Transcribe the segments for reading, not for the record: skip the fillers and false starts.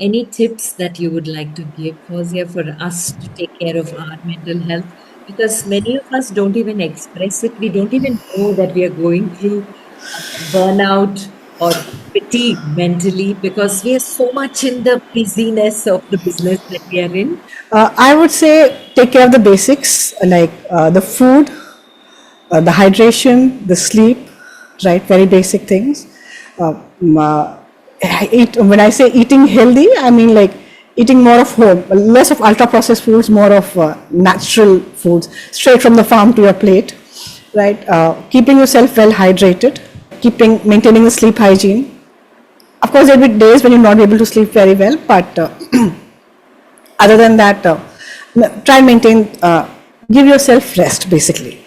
Any tips that you would like to give, Fauziya, for us to take care of our mental health? Because many of us don't even express it. We don't even know that we are going through burnout or fatigue mentally because we are so much in the busyness of the business that we are in. I would say take care of the basics like the food, the hydration, the sleep, right? Very basic things. Um, uh, when I say eating healthy, I mean like eating more of home, less of ultra processed foods, more of natural foods, straight from the farm to your plate, right? Keeping yourself well hydrated, maintaining the sleep hygiene. Of course, there will be days when you're not able to sleep very well, but other than that, try and maintain, give yourself rest basically.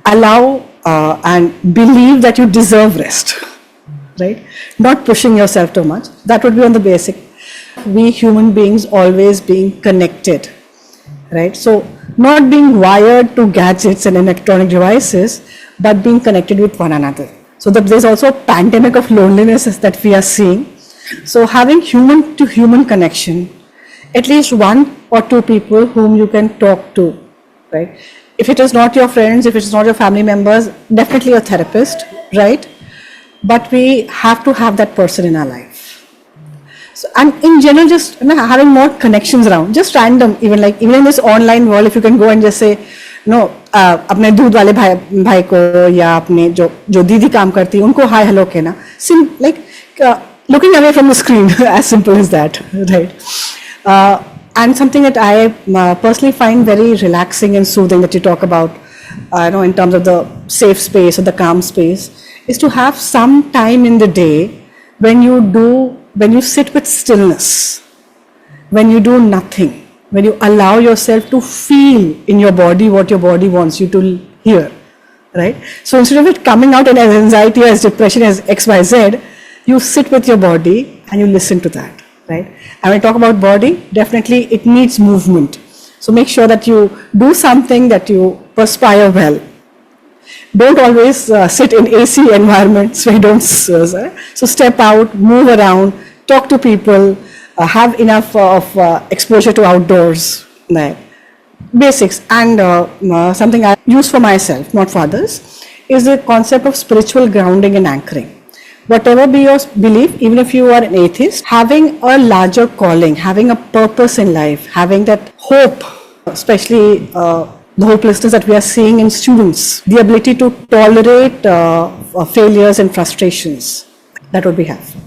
Allow and believe that you deserve rest, right? Not pushing yourself too much. That would be on the basic. We human beings always being connected, right? So, not being wired to gadgets and electronic devices, but being connected with one another. So, that there's also a pandemic of loneliness that we are seeing. So, having human to human connection, at least one or two people whom you can talk to, right? If it is not your friends, if it is not your family members, definitely a therapist, right? But we have to have that person in our life. So, and in general, just having more connections around, just random, even like even in this online world, if you can go and just say, no, अपने दूध वाले भाई को या अपने जो दीदी काम करती है उनको हाय हेलो कहना, like looking away from the screen, as simple as that, right? And something that I personally find very relaxing and soothing that you talk about, in terms of the safe space or the calm space, is to have some time in the day when you sit with stillness, when you do nothing, when you allow yourself to feel in your body what your body wants you to hear, right? So instead of it coming out in as anxiety, as depression, as XYZ, you sit with your body and you listen to that, right? And when I talk about body, definitely it needs movement. So make sure that you do something, that you perspire well. Don't always sit in AC environments where you don't. So step out, move around, talk to people, have enough of exposure to outdoors. Right? Basics. And something I use for myself, not for others, is the concept of spiritual grounding and anchoring. Whatever be your belief, even if you are an atheist, having a larger calling, having a purpose in life, having that hope, especially the hopelessness that we are seeing in students, the ability to tolerate failures and frustrations, that would be helpful.